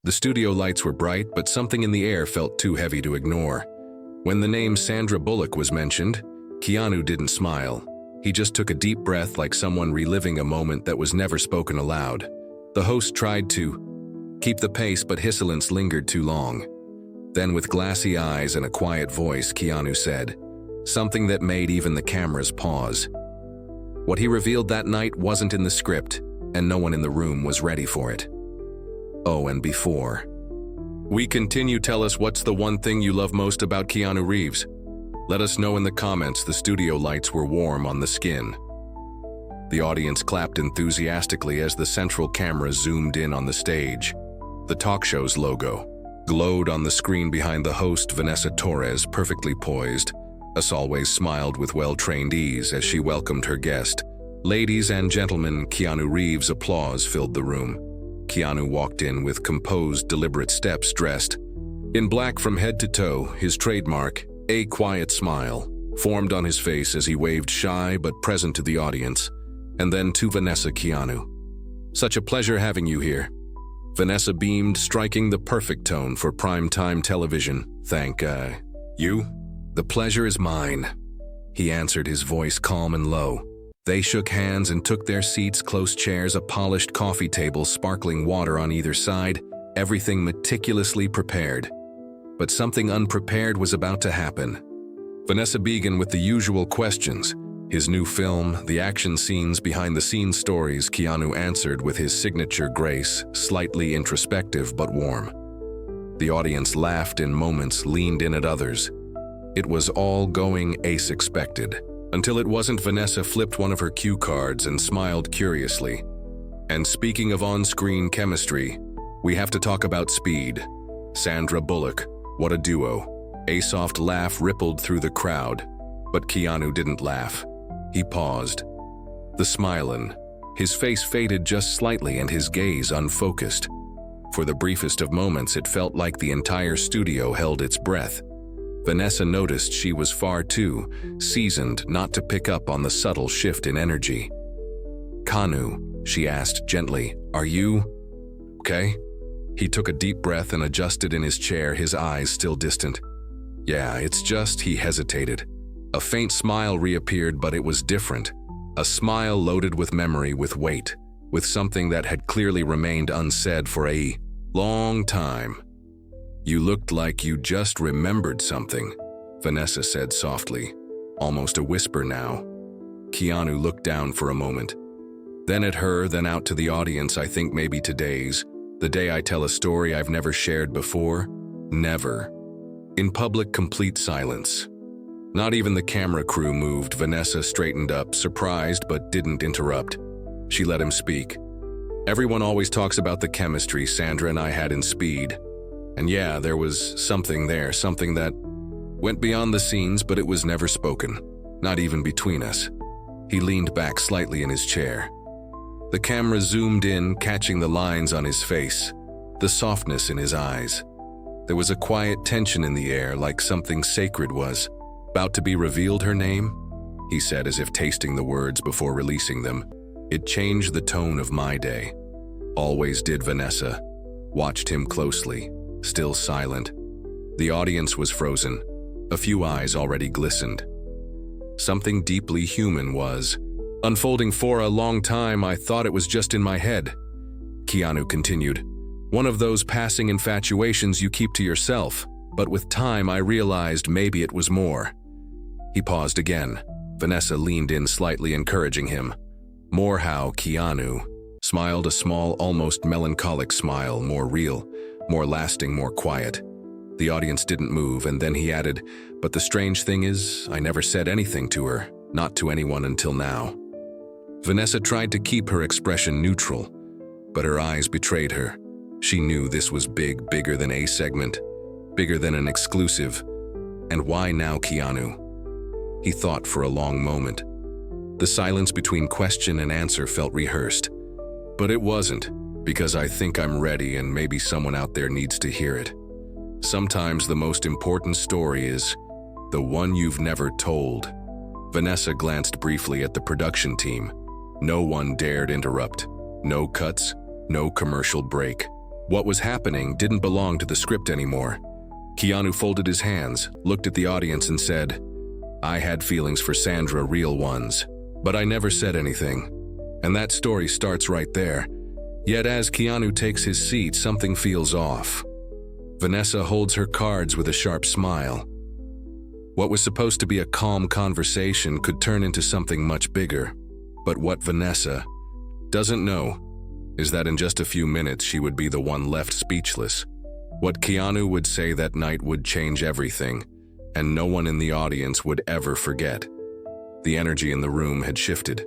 The studio lights were bright, but something in the air felt too heavy to ignore. When the name Sandra Bullock was mentioned, Keanu didn't smile. He just took a deep breath like someone reliving a moment that was never spoken aloud. The host tried to keep the pace, but his silence lingered too long. Then, with glassy eyes and a quiet voice, Keanu said something that made even the cameras pause. What he revealed that night wasn't in the script, and no one in the room was ready for it. Oh, and before we continue, tell us what's the one thing you love most about Keanu Reeves. Let us know in the comments. The studio lights were warm on the skin. The audience clapped enthusiastically as the central camera zoomed in on the stage. The talk show's logo glowed on the screen behind the host, Vanessa Torres, perfectly poised. As always, smiled with well-trained ease as she welcomed her guest. Ladies and gentlemen, Keanu Reeves. Applause filled the room. Keanu walked in with composed, deliberate steps, dressed in black from head to toe. His trademark, a quiet smile, formed on his face as he waved, shy but present to the audience. And then to Vanessa. Keanu, such a pleasure having you here. Vanessa beamed, striking the perfect tone for primetime television. Thank you. The pleasure is mine, he answered, his voice calm and low. They shook hands and took their seats, close chairs, a polished coffee table, sparkling water on either side, everything meticulously prepared. But something unprepared was about to happen. Vanessa began with the usual questions. His new film, the action scenes, behind-the-scenes stories. Keanu answered with his signature grace, slightly introspective but warm. The audience laughed in moments, leaned in at others. It was all going as expected, until it wasn't. Vanessa flipped one of her cue cards and smiled curiously. And speaking of on-screen chemistry, we have to talk about Speed. Sandra Bullock, what a duo. A soft laugh rippled through the crowd, but Keanu didn't laugh. He paused. The smile, his face faded just slightly and his gaze unfocused. For the briefest of moments, it felt like the entire studio held its breath. Vanessa noticed she was far too seasoned not to pick up on the subtle shift in energy. Keanu, she asked gently, are you okay? He took a deep breath and adjusted in his chair, his eyes still distant. Yeah, it's just, he hesitated. A faint smile reappeared, but it was different. A smile loaded with memory, with weight, with something that had clearly remained unsaid for a long time. You looked like you just remembered something, Vanessa said softly, almost a whisper now. Keanu looked down for a moment. Then at her, then out to the audience. I think maybe today's the day I tell a story I've never shared before. Never. In public, complete silence. Not even the camera crew moved. Vanessa straightened up, surprised, but didn't interrupt. She let him speak. Everyone always talks about the chemistry Sandra and I had in Speed. And yeah, there was something there, something that went beyond the scenes, but it was never spoken, not even between us. He leaned back slightly in his chair. The camera zoomed in, catching the lines on his face, the softness in his eyes. There was a quiet tension in the air, like something sacred was about to be revealed. Her name, he said, as if tasting the words before releasing them. It changed the tone of my day. Always did. Vanessa watched him closely, still silent. The audience was frozen. A few eyes already glistened. Something deeply human was unfolding. For a long time, I thought it was just in my head. Keanu continued. One of those passing infatuations you keep to yourself. But with time, I realized maybe it was more. He paused again. Vanessa leaned in slightly, encouraging him. More how? Keanu smiled, a small, almost melancholic smile, more real, more lasting, more quiet. The audience didn't move, and then he added, but the strange thing is, I never said anything to her, not to anyone until now. Vanessa tried to keep her expression neutral, but her eyes betrayed her. She knew this was big, bigger than a segment, bigger than an exclusive. And why now, Keanu? He thought for a long moment. The silence between question and answer felt rehearsed. But it wasn't, because I think I'm ready and maybe someone out there needs to hear it. Sometimes the most important story is the one you've never told. Vanessa glanced briefly at the production team. No one dared interrupt. No cuts, no commercial break. What was happening didn't belong to the script anymore. Keanu folded his hands, looked at the audience and said, "I had feelings for Sandra, real ones. But I never said anything." And that story starts right there. Yet as Keanu takes his seat, something feels off. Vanessa holds her cards with a sharp smile. What was supposed to be a calm conversation could turn into something much bigger. But what Vanessa doesn't know is that in just a few minutes she would be the one left speechless. What Keanu would say that night would change everything, and no one in the audience would ever forget. The energy in the room had shifted.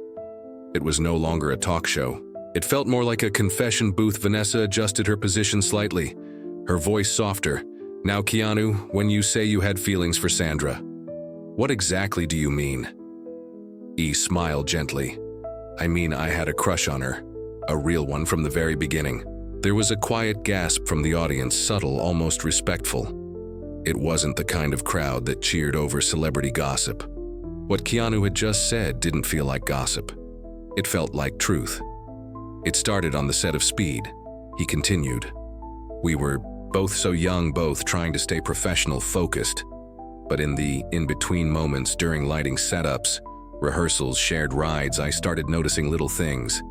It was no longer a talk show. It felt more like a confession booth. Vanessa adjusted her position slightly, her voice softer. "Now, Keanu, when you say you had feelings for Sandra, what exactly do you mean?" E smiled gently. "I mean, I had a crush on her. A real one from the very beginning." There was a quiet gasp from the audience, subtle, almost respectful. It wasn't the kind of crowd that cheered over celebrity gossip. What Keanu had just said didn't feel like gossip. It felt like truth. It started on the set of Speed. He continued. "We were both so young, both trying to stay professional, focused. But in the in-between moments during lighting setups, rehearsals, shared rides, I started noticing little things."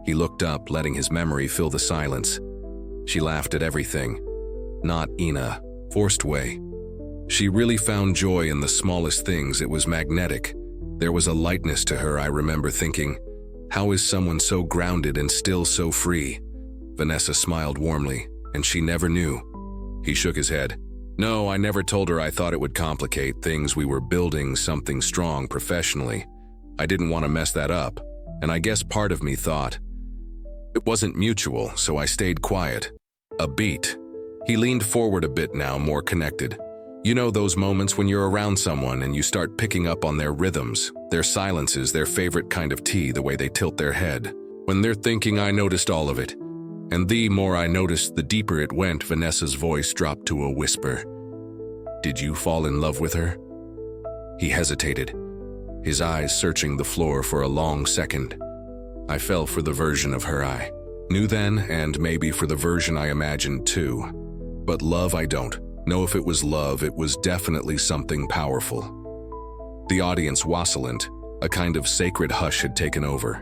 He looked up, letting his memory fill the silence. She laughed at everything, not in a forced way. She really found joy in the smallest things. It was magnetic. There was a lightness to her. I remember thinking, how is someone so grounded and still so free? Vanessa smiled warmly, and she never knew. He shook his head. "No, I never told her. I thought it would complicate things. We were building something strong professionally. I didn't want to mess that up, and I guess part of me thought it wasn't mutual, so I stayed quiet." A beat. He leaned forward a bit now, more connected. "You know those moments when you're around someone and you start picking up on their rhythms, their silences, their favorite kind of tea, the way they tilt their head. When they're thinking, I noticed all of it. And the more I noticed, the deeper it went." Vanessa's voice dropped to a whisper. "Did you fall in love with her?" He hesitated, his eyes searching the floor for a long second. "I fell for the version of her I knew then, and maybe for the version I imagined too. But love, I don't know if it was love. It was definitely something powerful." The audience wassailed. A kind of sacred hush had taken over.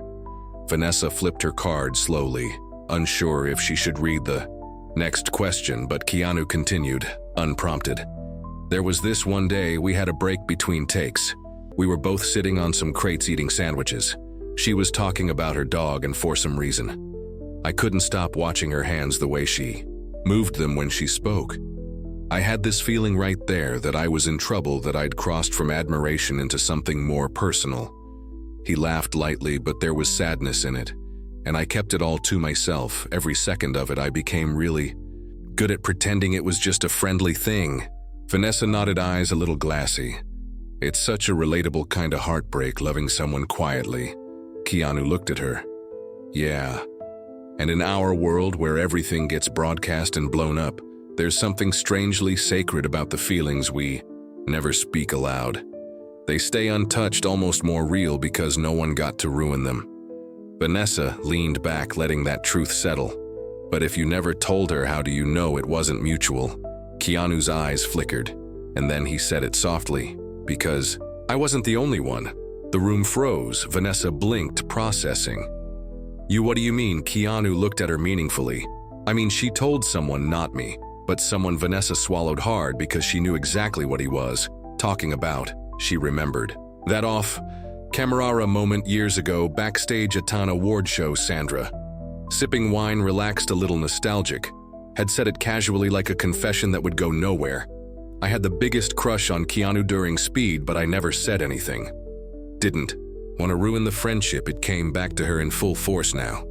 Vanessa flipped her card slowly, unsure if she should read the next question, but Keanu continued, unprompted. "There was this one day we had a break between takes. We were both sitting on some crates eating sandwiches. She was talking about her dog, and for some reason, I couldn't stop watching her hands, the way she moved them when she spoke. I had this feeling right there that I was in trouble, that I'd crossed from admiration into something more personal." He laughed lightly, but there was sadness in it, and I kept it all to myself. Every second of it, I became really good at pretending it was just a friendly thing. Vanessa nodded, eyes a little glassy. "It's such a relatable kind of heartbreak, loving someone quietly." Keanu looked at her. "Yeah. And in our world where everything gets broadcast and blown up, there's something strangely sacred about the feelings we never speak aloud. They stay untouched, almost more real because no one got to ruin them." Vanessa leaned back, letting that truth settle. "But if you never told her, how do you know it wasn't mutual?" Keanu's eyes flickered, and then he said it softly, "Because I wasn't the only one." The room froze. Vanessa blinked, processing. What do you mean?" Keanu looked at her meaningfully. "I mean, she told someone, not me, but someone." Vanessa swallowed hard because she knew exactly what he was talking about. She remembered that off-camera moment years ago, backstage at an award show. Sandra, sipping wine, relaxed, a little nostalgic, had said it casually, like a confession that would go nowhere. "I had the biggest crush on Keanu during Speed, but I never said anything. Didn't want to ruin the friendship." It came back to her in full force now.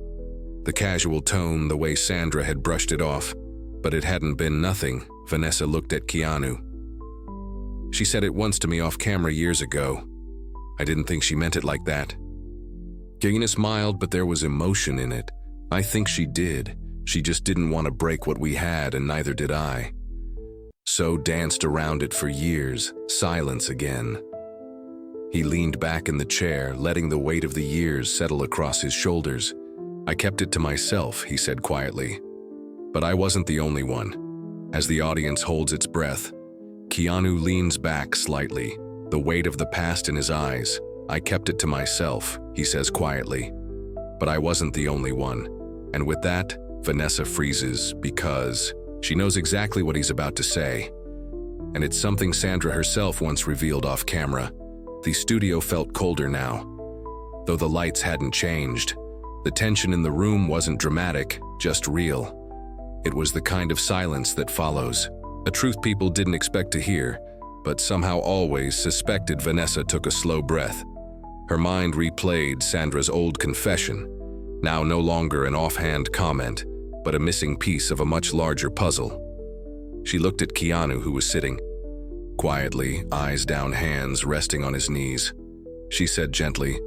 The casual tone, the way Sandra had brushed it off. But it hadn't been nothing. Vanessa looked at Keanu. "She said it once to me off camera years ago. I didn't think she meant it like that." Keanu smiled, but there was emotion in it. "I think she did. She just didn't want to break what we had, and neither did I. So danced around it for years." Silence again. He leaned back in the chair, letting the weight of the years settle across his shoulders. "I kept it to myself," he said quietly. But I wasn't the only one. As the audience holds its breath, Keanu leans back slightly, the weight of the past in his eyes. "I kept it to myself," he says quietly. But I wasn't the only one. And with that, Vanessa freezes because she knows exactly what he's about to say. And it's something Sandra herself once revealed off camera. The studio felt colder now. Though the lights hadn't changed, the tension in the room wasn't dramatic, just real. It was the kind of silence that follows, a truth people didn't expect to hear, but somehow always suspected. Vanessa took a slow breath. Her mind replayed Sandra's old confession, now no longer an offhand comment, but a missing piece of a much larger puzzle. She looked at Keanu, who was sitting quietly, eyes down, hands resting on his knees. She said gently,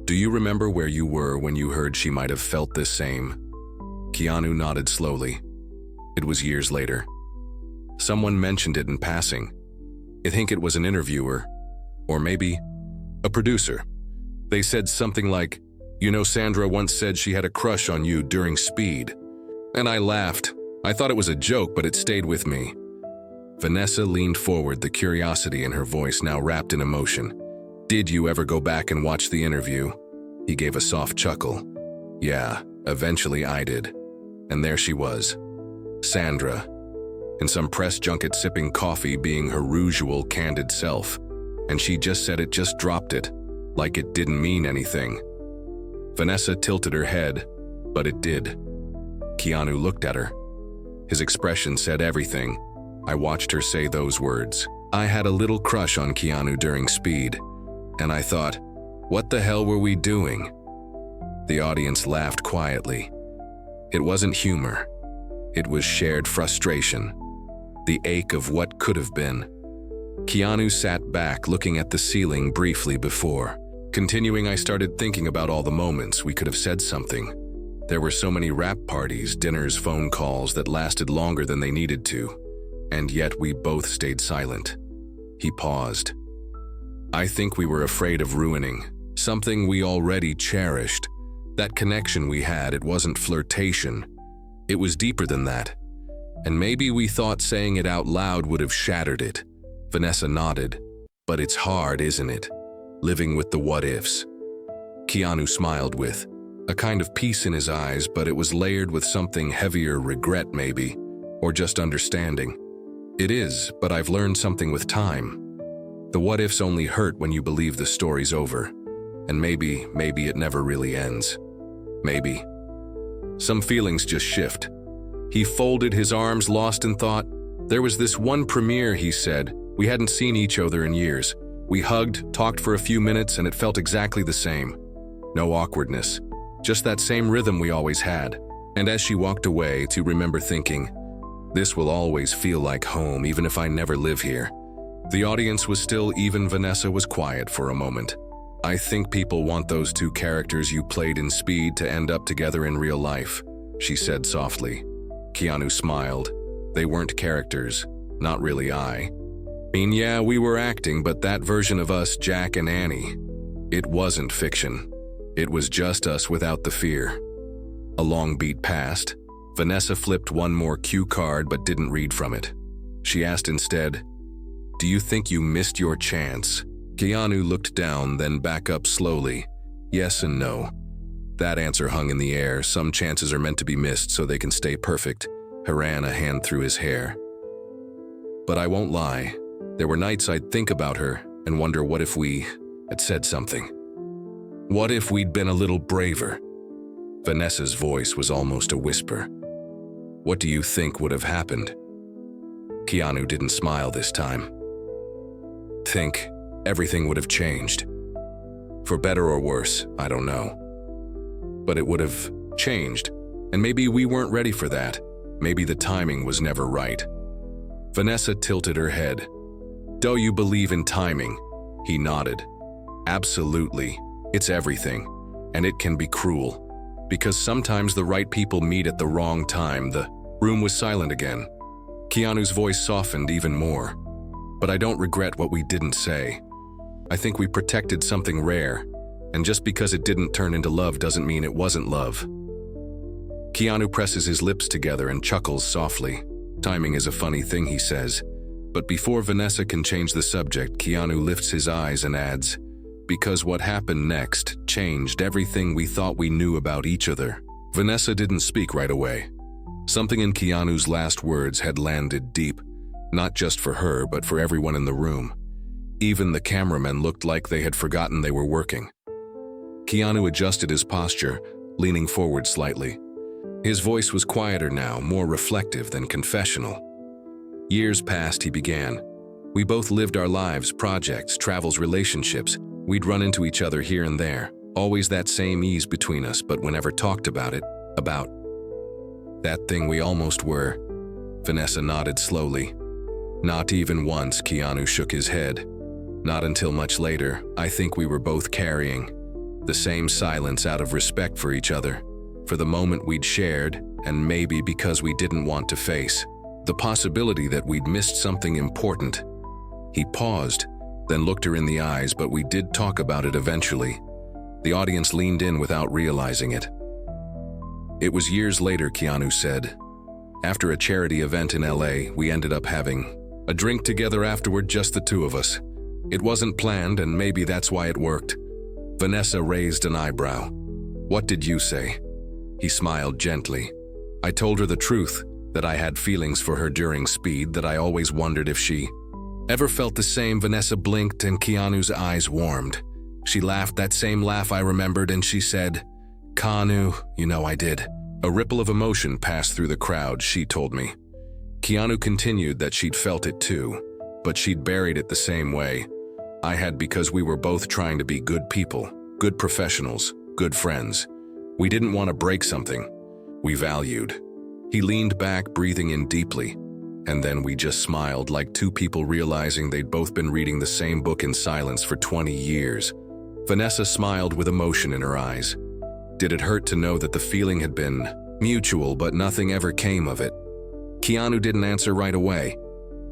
"Do you remember where you were when you heard she might have felt this same?" Keanu nodded slowly. It was years later. Someone mentioned it in passing. I think it was an interviewer, or maybe a producer. They said something like, "You know, Sandra once said she had a crush on you during Speed." And I laughed. I thought it was a joke, but it stayed with me. Vanessa leaned forward, the curiosity in her voice now wrapped in emotion. "Did you ever go back and watch the interview?" He gave a soft chuckle. "Yeah, eventually I did." And there she was, Sandra, in some press junket sipping coffee, being her usual candid self. And she just said it, just dropped it, like it didn't mean anything. Vanessa tilted her head, but it did. Keanu looked at her. His expression said everything. I watched her say those words. "I had a little crush on Keanu during Speed." And I thought, what the hell were we doing? The audience laughed quietly. It wasn't humor. It was shared frustration. The ache of what could have been. Keanu sat back, looking at the ceiling briefly before continuing. I started thinking about all the moments we could have said something. There were so many wrap parties, dinners, phone calls that lasted longer than they needed to. And yet we both stayed silent. He paused. I think we were afraid of ruining something we already cherished. That connection we had, it wasn't flirtation. It was deeper than that. And maybe we thought saying it out loud would have shattered it. Vanessa nodded. But it's hard, isn't it? Living with the what-ifs. Keanu smiled with a kind of peace in his eyes, but it was layered with something heavier, regret maybe, or just understanding. It is, but I've learned something with time. The what-ifs only hurt when you believe the story's over. And maybe it never really ends. Maybe. Some feelings just shift. He folded his arms, lost in thought. There was this one premiere, he said. We hadn't seen each other in years. We hugged, talked for a few minutes, and it felt exactly the same. No awkwardness. Just that same rhythm we always had. And as she walked away, to remember thinking, this will always feel like home, even if I never live here. The audience was still, even Vanessa was quiet for a moment. I think people want those two characters you played in Speed to end up together in real life, she said softly. Keanu smiled. They weren't characters, not really. I mean, yeah, we were acting, but that version of us, Jack and Annie, it wasn't fiction. It was just us without the fear. A long beat passed. Vanessa flipped one more cue card but didn't read from it. She asked instead, "Do you think you missed your chance?" Keanu looked down, then back up slowly. Yes and no. That answer hung in the air. Some chances are meant to be missed so they can stay perfect. He ran a hand through his hair. But I won't lie. There were nights I'd think about her and wonder what if we had said something. What if we'd been a little braver? Vanessa's voice was almost a whisper. What do you think would have happened? Keanu didn't smile this time. Think everything would have changed. For better or worse, I don't know. But it would have changed, and maybe we weren't ready for that. Maybe the timing was never right. Vanessa tilted her head. Do you believe in timing? He nodded. Absolutely. It's everything, and it can be cruel. Because sometimes the right people meet at the wrong time. The room was silent again. Keanu's voice softened even more. But I don't regret what we didn't say. I think we protected something rare, and just because it didn't turn into love doesn't mean it wasn't love. Keanu presses his lips together and chuckles softly. Timing is a funny thing, he says. But before Vanessa can change the subject, Keanu lifts his eyes and adds, "Because what happened next changed everything we thought we knew about each other." Vanessa didn't speak right away. Something in Keanu's last words had landed deep, not just for her, but for everyone in the room. Even the cameramen looked like they had forgotten they were working. Keanu adjusted his posture, leaning forward slightly. His voice was quieter now, more reflective than confessional. Years passed, he began. We both lived our lives, projects, travels, relationships. We'd run into each other here and there. Always that same ease between us, but whenever talked about that thing we almost were. Vanessa nodded slowly. Not even once, Keanu shook his head. Not until much later. I think we were both carrying the same silence out of respect for each other, for the moment we'd shared, and maybe because we didn't want to face the possibility that we'd missed something important. He paused, then looked her in the eyes, but we did talk about it eventually. The audience leaned in without realizing it. It was years later, Keanu said. After a charity event in LA, we ended up having a drink together afterward, just the two of us. It wasn't planned, and maybe that's why it worked. Vanessa raised an eyebrow. What did you say? He smiled gently. I told her the truth, that I had feelings for her during Speed, that I always wondered if she ever felt the same. Vanessa blinked and Keanu's eyes warmed. She laughed, that same laugh I remembered, and she said, "Keanu, you know I did." A ripple of emotion passed through the crowd, she told me. Keanu continued that she'd felt it too, but she'd buried it the same way I had, because we were both trying to be good people, good professionals, good friends. We didn't want to break something we valued. He leaned back, breathing in deeply, and then we just smiled, like two people realizing they'd both been reading the same book in silence for 20 years. Vanessa smiled with emotion in her eyes. Did it hurt to know that the feeling had been mutual, but nothing ever came of it? Keanu didn't answer right away.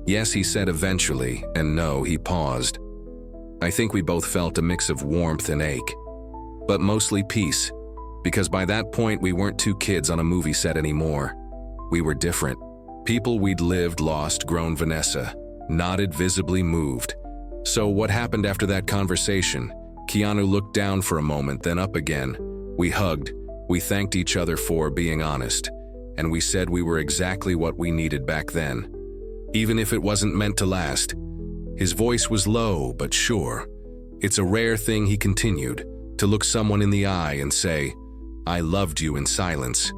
Yes, he said eventually, and no, he paused. I think we both felt a mix of warmth and ache, but mostly peace, because by that point we weren't two kids on a movie set anymore. We were different. People we'd lived, lost, grown. Vanessa nodded, visibly moved. So what happened after that conversation? Keanu looked down for a moment, then up again. We hugged, we thanked each other for being honest, and we said we were exactly what we needed back then, even if it wasn't meant to last. His voice was low but sure. It's a rare thing, he continued, to look someone in the eye and say, "I loved you," in silence,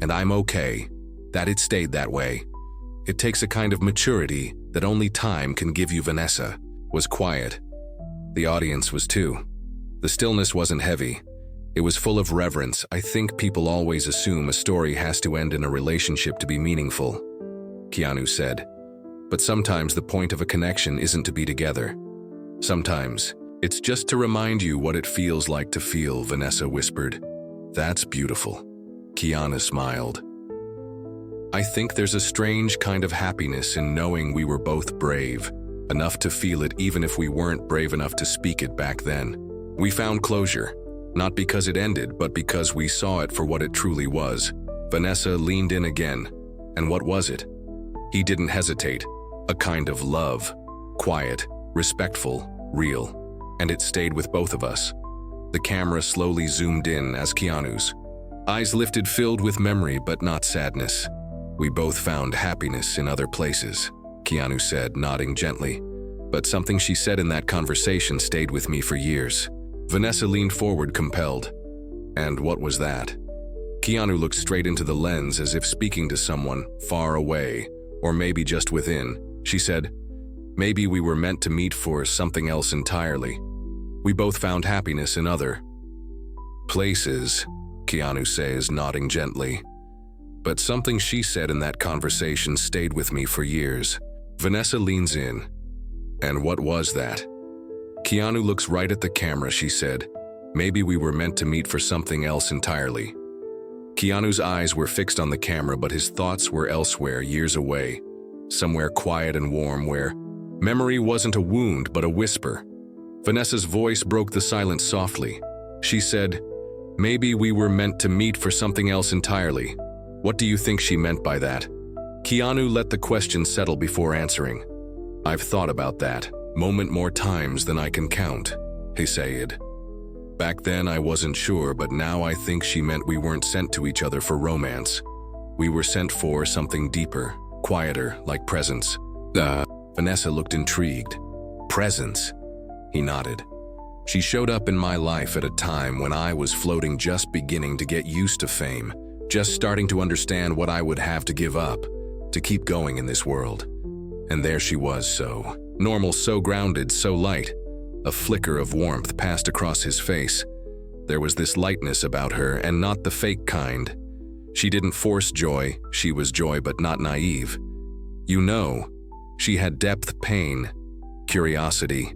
and I'm okay that it stayed that way. It takes a kind of maturity that only time can give you. Vanessa was quiet. The audience was too. The stillness wasn't heavy. It was full of reverence. I think people always assume a story has to end in a relationship to be meaningful, Keanu said. But sometimes the point of a connection isn't to be together. Sometimes it's just to remind you what it feels like to feel, Vanessa whispered. That's beautiful. Keanu smiled. I think there's a strange kind of happiness in knowing we were both brave enough to feel it, even if we weren't brave enough to speak it back then. We found closure. Not because it ended, but because we saw it for what it truly was. Vanessa leaned in again. And what was it? He didn't hesitate. A kind of love. Quiet, respectful, real. And it stayed with both of us. The camera slowly zoomed in as Keanu's eyes lifted, filled with memory but not sadness. We both found happiness in other places, Keanu said, nodding gently. But something she said in that conversation stayed with me for years. Vanessa leaned forward, compelled. And what was that? Keanu looked straight into the lens, as if speaking to someone far away, or maybe just within. She said, maybe we were meant to meet for something else entirely. We both found happiness in other places, Keanu says, nodding gently. But something she said in that conversation stayed with me for years. Vanessa leans in. And what was that? Keanu looks right at the camera, she said. Maybe we were meant to meet for something else entirely. Keanu's eyes were fixed on the camera, but his thoughts were elsewhere, years away. Somewhere quiet and warm, where memory wasn't a wound, but a whisper. Vanessa's voice broke the silence softly. She said, Maybe we were meant to meet for something else entirely. What do you think she meant by that? Keanu let the question settle before answering. I've thought about that moment more times than I can count, he said. Back then I wasn't sure, but now I think she meant we weren't sent to each other for romance. We were sent for something deeper, quieter, like presence. Vanessa looked intrigued. Presence? He nodded. She showed up in my life at a time when I was floating, just beginning to get used to fame, just starting to understand what I would have to give up to keep going in this world. And there she was, so normal, so grounded, so light. A flicker of warmth passed across his face. There was this lightness about her, and not the fake kind. She didn't force joy, she was joy but not naive. You know, she had depth, pain, curiosity.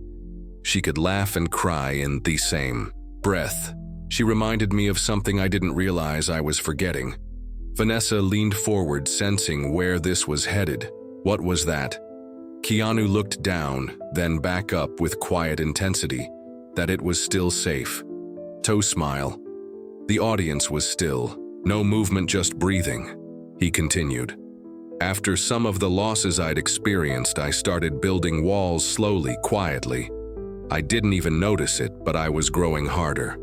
She could laugh and cry in the same breath. She reminded me of something I didn't realize I was forgetting. Vanessa leaned forward, sensing where this was headed. What was that? Keanu looked down, then back up with quiet intensity, that it was still safe. Toe smile. The audience was still. No movement, just breathing. He continued. After some of the losses I'd experienced, I started building walls slowly, quietly. I didn't even notice it, but I was growing harder,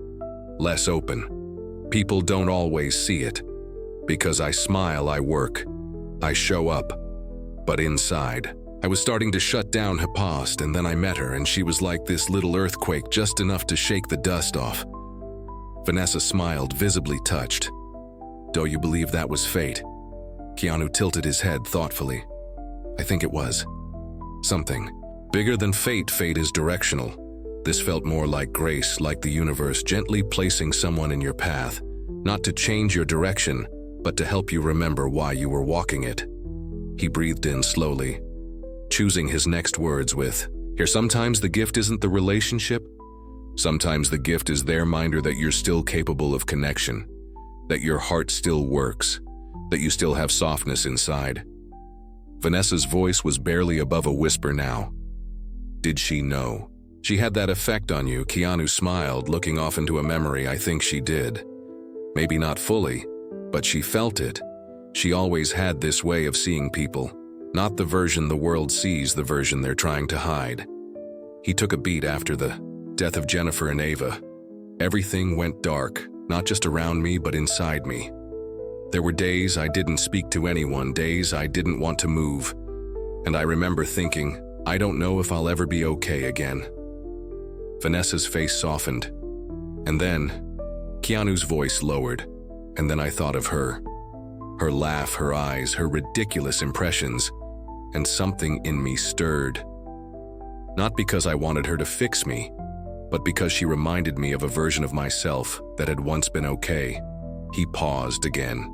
less open. People don't always see it. Because I smile, I work, I show up. But inside, I was starting to shut down. Her past, and then I met her, and she was like this little earthquake, just enough to shake the dust off. Vanessa smiled, visibly touched. Do you believe that was fate? Keanu tilted his head thoughtfully. I think it was. Something bigger than fate. Fate is directional. This felt more like grace, like the universe gently placing someone in your path, not to change your direction, but to help you remember why you were walking it. He breathed in slowly, choosing his next words with, here, sometimes the gift isn't the relationship. Sometimes the gift is their reminder that you're still capable of connection, that your heart still works, that you still have softness inside. Vanessa's voice was barely above a whisper now. Did she know? She had that effect on you. Keanu smiled, looking off into a memory. I think she did. Maybe not fully, but she felt it. She always had this way of seeing people. Not the version the world sees, the version they're trying to hide. He took a beat after the death of Jennifer and Ava. Everything went dark, not just around me, but inside me. There were days I didn't speak to anyone, days I didn't want to move. And I remember thinking, I don't know if I'll ever be okay again. Vanessa's face softened. And then, Keanu's voice lowered. And then I thought of her. Her laugh, her eyes, her ridiculous impressions. And something in me stirred. Not because I wanted her to fix me, but because she reminded me of a version of myself that had once been okay. He paused again.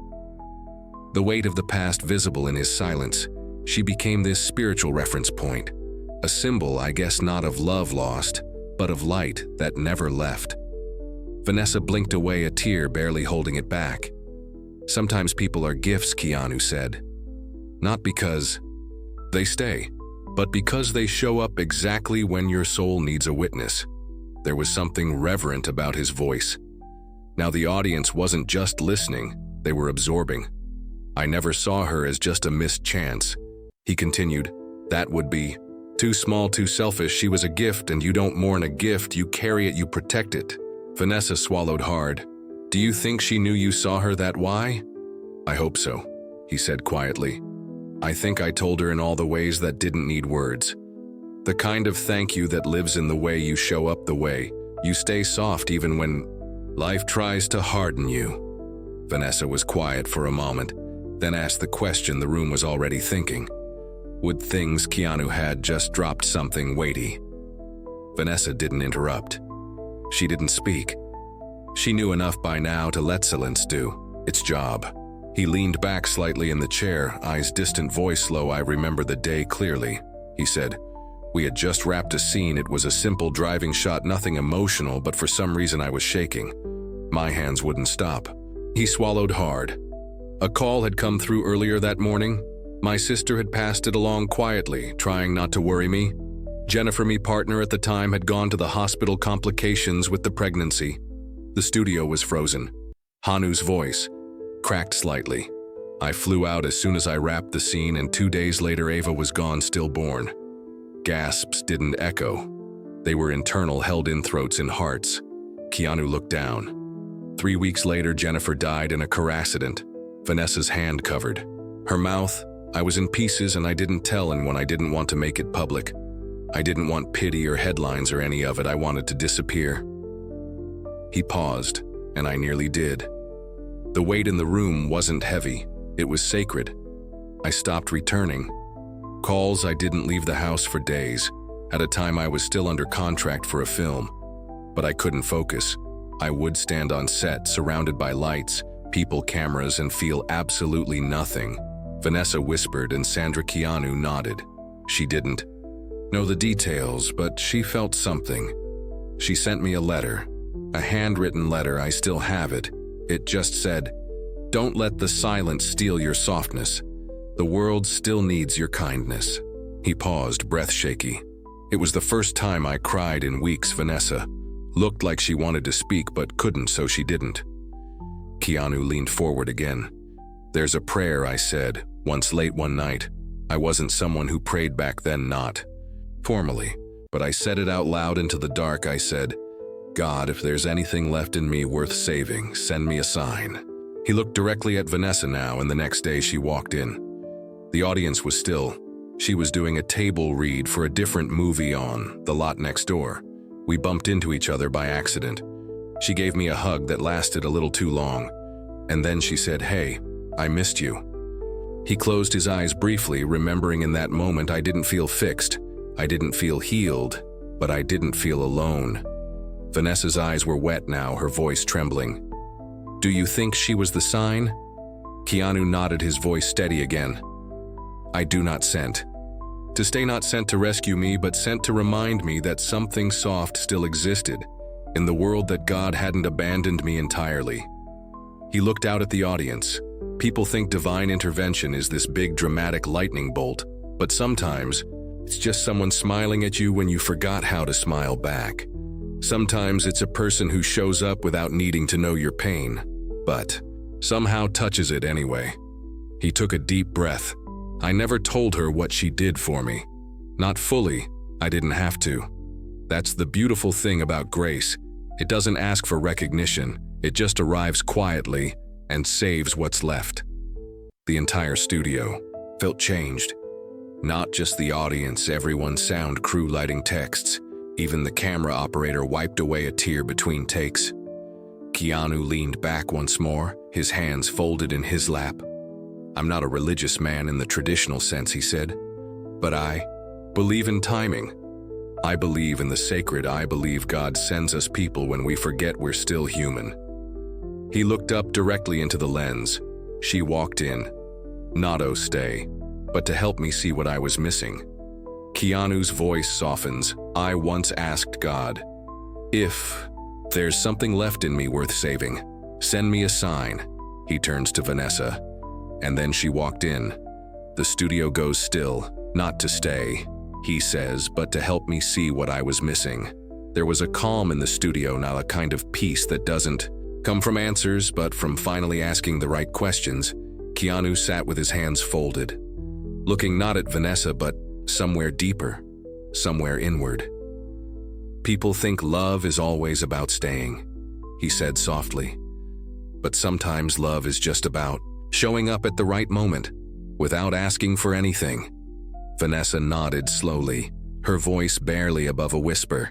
The weight of the past visible in his silence, she became this spiritual reference point. A symbol, I guess, not of love lost, but of light that never left. Vanessa blinked away, a tear barely holding it back. Sometimes people are gifts, Keanu said. Not because they stay, but because they show up exactly when your soul needs a witness. There was something reverent about his voice. Now the audience wasn't just listening, they were absorbing. I never saw her as just a missed chance. He continued, that would be too small, too selfish. She was a gift, and you don't mourn a gift, you carry it, you protect it. Vanessa swallowed hard. Do you think she knew you saw her that way? I hope so, he said quietly. I think I told her in all the ways that didn't need words. The kind of thank you that lives in the way you show up, the way you stay soft even when life tries to harden you. Vanessa was quiet for a moment, then asked the question the room was already thinking. Would things Keanu had just dropped something weighty? Vanessa didn't interrupt. She didn't speak. She knew enough by now to let silence do its job. He leaned back slightly in the chair, eyes distant, voice low. I remember the day clearly, he said. We had just wrapped a scene. It was a simple driving shot, nothing emotional, but for some reason I was shaking. My hands wouldn't stop. He swallowed hard. A call had come through earlier that morning. My sister had passed it along quietly, trying not to worry me. Jennifer, my partner at the time, had gone to the hospital, complications with the pregnancy. The studio was frozen. Hanu's voice cracked slightly. I flew out as soon as I wrapped the scene, and 2 days later Ava was gone, stillborn. Gasps didn't echo. They were internal, held in throats and hearts. Keanu looked down. 3 weeks later, Jennifer died in a car accident. Vanessa's hand covered. Her mouth, I was in pieces, and I didn't tell anyone. I didn't want to make it public. I didn't want pity or headlines or any of it. I wanted to disappear. He paused, and I nearly did. The weight in the room wasn't heavy. It was sacred. I stopped returning. Calls, I didn't leave the house for days. At a time I was still under contract for a film. But I couldn't focus. I would stand on set, surrounded by lights, people, cameras, and feel absolutely nothing. Vanessa whispered, and Sandra Keanu nodded. She didn't know the details, but she felt something. She sent me a letter. A handwritten letter. I still have it. It just said, "Don't let the silence steal your softness. The world still needs your kindness." He paused, breath shaky. It was the first time I cried in weeks. Vanessa looked like she wanted to speak but couldn't, so she didn't. Keanu leaned forward again. "There's a prayer," I said, once late one night. I wasn't someone who prayed back then, not formally, but I said it out loud into the dark. I said, "God, if there's anything left in me worth saving, send me a sign." He looked directly at Vanessa now, and the next day she walked in. The audience was still. She was doing a table read for a different movie on the lot next door. We bumped into each other by accident. She gave me a hug that lasted a little too long, and then she said, "Hey, I missed you." He closed his eyes briefly, remembering in that moment I didn't feel fixed. I didn't feel healed, but I didn't feel alone. Vanessa's eyes were wet now, her voice trembling. "Do you think she was the sign?" Keanu nodded, his voice steady again. "I do not sent to stay, not sent to rescue me, but sent to remind me that something soft still existed in the world, that God hadn't abandoned me entirely." He looked out at the audience. People think divine intervention is this big dramatic lightning bolt, but sometimes it's just someone smiling at you when you forgot how to smile back. Sometimes it's a person who shows up without needing to know your pain, but somehow touches it anyway. He took a deep breath. I never told her what she did for me. Not fully. I didn't have to. That's the beautiful thing about grace. It doesn't ask for recognition. It just arrives quietly and saves what's left. The entire studio felt changed. Not just the audience, everyone, sound crew, lighting, texts. Even the camera operator wiped away a tear between takes. Keanu leaned back once more, his hands folded in his lap. "I'm not a religious man in the traditional sense," he said, "but I believe in timing. I believe in the sacred. I believe God sends us people when we forget we're still human." He looked up directly into the lens. She walked in. Not to stay, but to help me see what I was missing. Keanu's voice softens. "I once asked God, if there's something left in me worth saving, send me a sign." He turns to Vanessa, and then she walked in. The studio goes still. "Not to stay," he says, "but to help me see what I was missing." There was a calm in the studio now, a kind of peace that doesn't come from answers, but from finally asking the right questions. Keanu sat with his hands folded, looking not at Vanessa, but somewhere deeper, somewhere inward. "People think love is always about staying," he said softly. "But sometimes love is just about showing up at the right moment, without asking for anything." Vanessa nodded slowly, her voice barely above a whisper,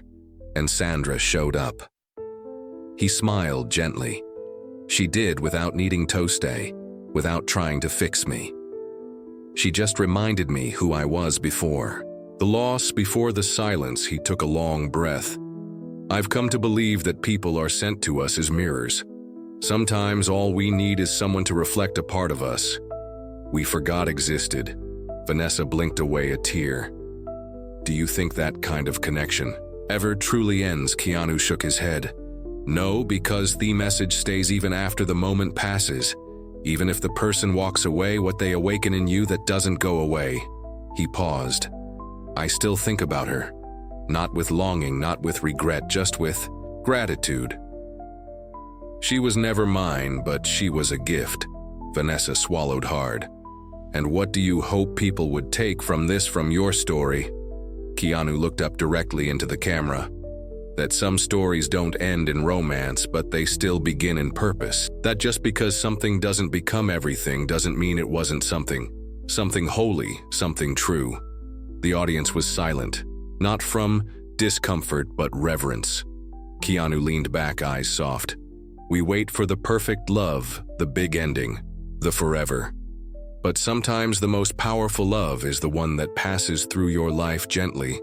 and Sandra showed up. He smiled gently. She did, without needing to stay, without trying to fix me. She just reminded me who I was before. The loss before the silence. He took a long breath. "I've come to believe that people are sent to us as mirrors. Sometimes all we need is someone to reflect a part of us we forgot existed." Vanessa blinked away a tear. "Do you think that kind of connection ever truly ends?" Keanu shook his head. "No, because the message stays even after the moment passes. Even if the person walks away, what they awaken in you that doesn't go away." He paused. "I still think about her. Not with longing, not with regret, just with gratitude." She was never mine, but she was a gift. Vanessa swallowed hard. And what do you hope people would take from your story? Keanu looked up directly into the camera. That some stories don't end in romance, but they still begin in purpose. That just because something doesn't become everything doesn't mean it wasn't something holy, something true. The audience was silent, not from discomfort but reverence. Keanu leaned back, eyes soft. We wait for the perfect love, the big ending, the forever. But sometimes the most powerful love is the one that passes through your life gently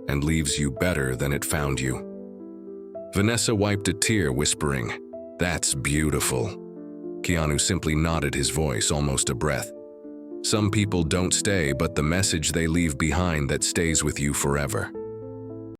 and leaves you better than it found you. Vanessa wiped a tear, whispering, "That's beautiful." Keanu simply nodded, his voice almost a breath. Some people don't stay, but the message they leave behind that stays with you forever.